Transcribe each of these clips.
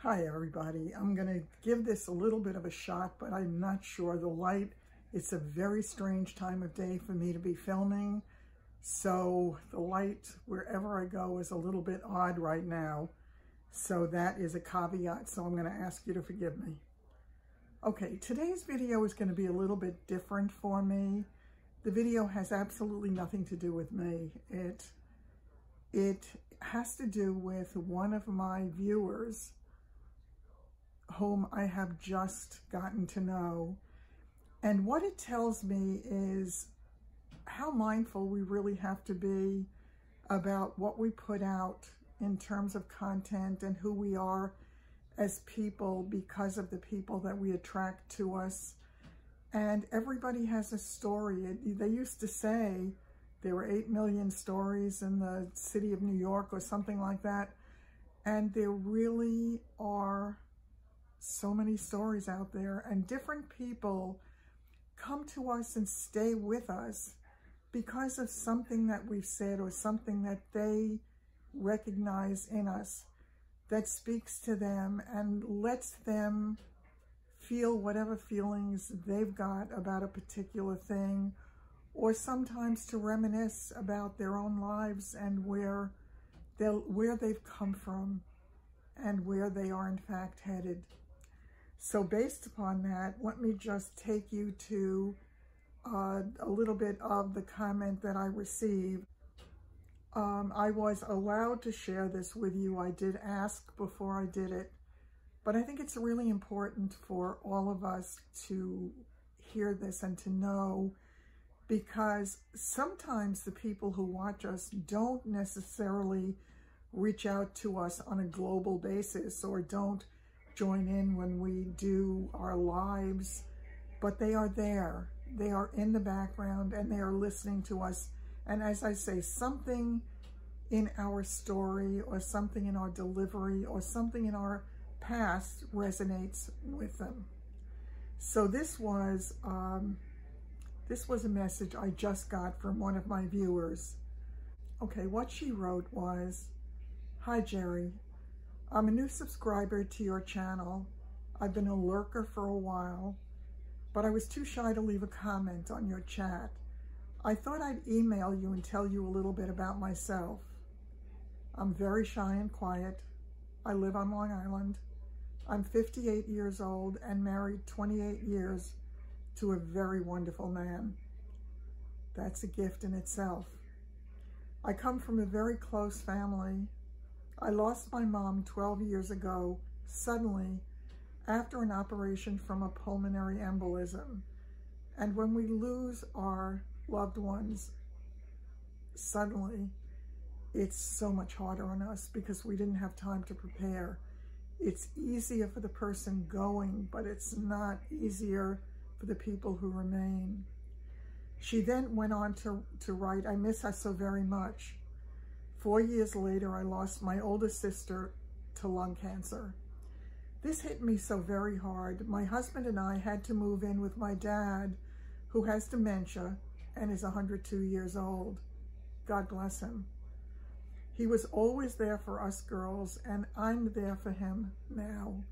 Hi everybody, I'm going to give this a little bit of a shot, but I'm not sure. The light, it's a very strange time of day for me to be filming, so the light wherever I go is a little bit odd right now. So that is a caveat, so I'm going to ask you to forgive me. Okay, today's video is going to be a little bit different for me. The video has absolutely nothing to do with me. It has to do with one of my viewers whom I have just gotten to know. And what it tells me is how mindful we really have to be about what we put out in terms of content and who we are as people because of the people that we attract to us. And everybody has a story. They used to say there were 8 million stories in the city of New York or something like that. And there really are so many stories out there, and different people come to us and stay with us because of something that we've said or something that they recognize in us that speaks to them and lets them feel whatever feelings they've got about a particular thing, or sometimes to reminisce about their own lives and where they've come from and where they are in fact headed. So based upon that, let me just take you to a little bit of the comment that I received. I was allowed to share this with you. I did ask before I did it, but I think it's really important for all of us to hear this and to know, because sometimes the people who watch us don't necessarily reach out to us on a global basis or don't join in when we do our lives, but they are there. They are in the background and they are listening to us. And as I say, something in our story or something in our delivery or something in our past resonates with them. So this was a message I just got from one of my viewers. Okay, what she wrote was, "Hi Jerry, I'm a new subscriber to your channel. I've been a lurker for a while, but I was too shy to leave a comment on your chat. I thought I'd email you and tell you a little bit about myself. I'm very shy and quiet. I live on Long Island. I'm 58 years old and married 28 years to a very wonderful man. That's a gift in itself. I come from a very close family. I lost my mom 12 years ago, suddenly, after an operation from a pulmonary embolism. And when we lose our loved ones suddenly, it's so much harder on us because we didn't have time to prepare. It's easier for the person going, but it's not easier for the people who remain." She then went on to write, "I miss her so very much. 4 years later, I lost my older sister to lung cancer. This hit me so very hard. My husband and I had to move in with my dad, who has dementia and is 102 years old. God bless him. He was always there for us girls, and I'm there for him now.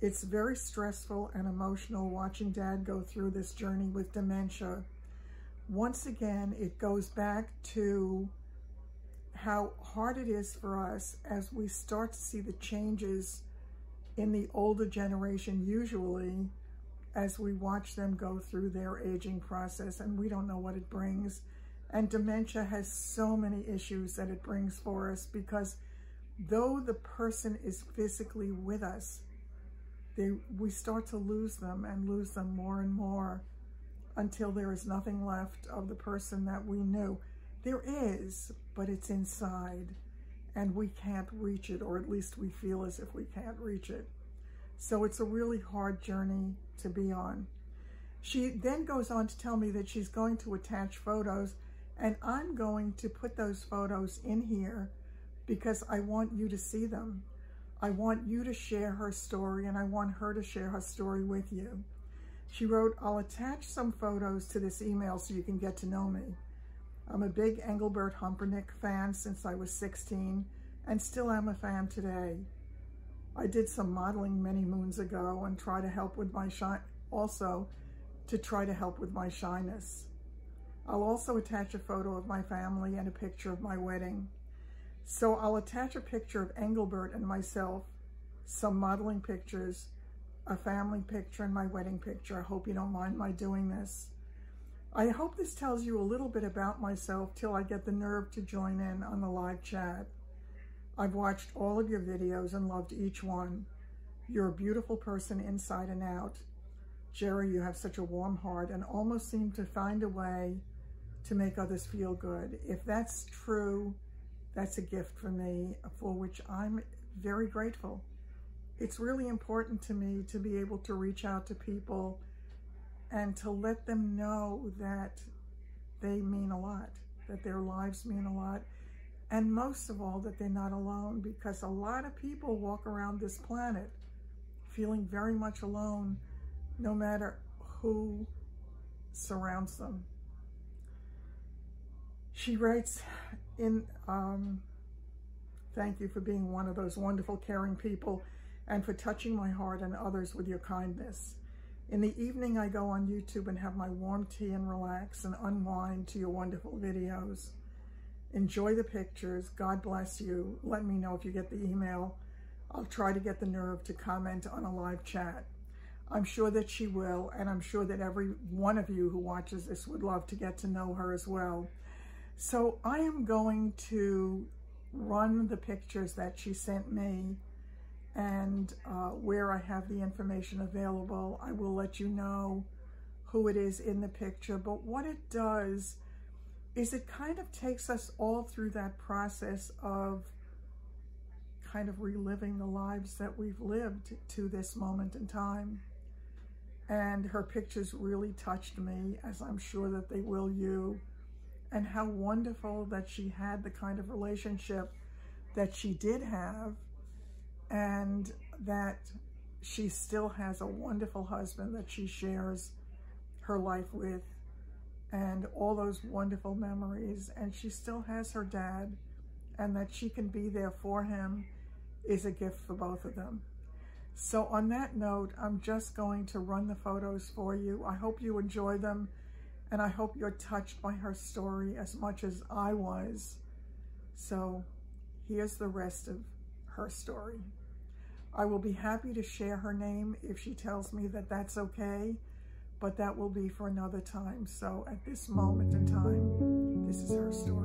It's very stressful and emotional watching Dad go through this journey with dementia. Once again, it goes back to how hard it is for us as we start to see the changes in the older generation, usually as we watch them go through their aging process, and we don't know what it brings. And dementia has so many issues that it brings for us, because though the person is physically with us, we start to lose them and lose them more and more until there is nothing left of the person that we knew. There is, but it's inside, and we can't reach it, or at least we feel as if we can't reach it. So it's a really hard journey to be on." She then goes on to tell me that she's going to attach photos, and I'm going to put those photos in here because I want you to see them. I want you to share her story, and I want her to share her story with you. She wrote, "I'll attach some photos to this email so you can get to know me. I'm a big Engelbert Humperdinck fan since I was 16 and still am a fan today. I did some modeling many moons ago and try to help with my shyness. I'll also attach a photo of my family and a picture of my wedding. So I'll attach a picture of Engelbert and myself, some modeling pictures, a family picture, and my wedding picture. I hope you don't mind my doing this. I hope this tells you a little bit about myself till I get the nerve to join in on the live chat. I've watched all of your videos and loved each one. You're a beautiful person inside and out. Jerry, you have such a warm heart and almost seem to find a way to make others feel good. If that's true, that's a gift for me, for which I'm very grateful. It's really important to me to be able to reach out to people and to let them know that they mean a lot, that their lives mean a lot, and most of all, that they're not alone, because a lot of people walk around this planet feeling very much alone, no matter who surrounds them. She writes in, thank you for being one of those wonderful, caring people and for touching my heart and others with your kindness. In the evening, I go on YouTube and have my warm tea and relax and unwind to your wonderful videos. Enjoy the pictures. God bless you. Let me know if you get the email. I'll try to get the nerve to comment on a live chat. I'm sure that she will, and I'm sure that every one of you who watches this would love to get to know her as well. So I am going to run the pictures that she sent me, and where I have the information available, I will let you know who it is in the picture. But what it does is it kind of takes us all through that process of kind of reliving the lives that we've lived to this moment in time. And her pictures really touched me, as I'm sure that they will you. And how wonderful that she had the kind of relationship that she did have, and that she still has a wonderful husband that she shares her life with, and all those wonderful memories, and she still has her dad, and that she can be there for him is a gift for both of them. So on that note, I'm just going to run the photos for you. I hope you enjoy them, and I hope you're touched by her story as much as I was. So here's the rest of her story. I will be happy to share her name if she tells me that that's okay, but that will be for another time. So at this moment in time, this is her story.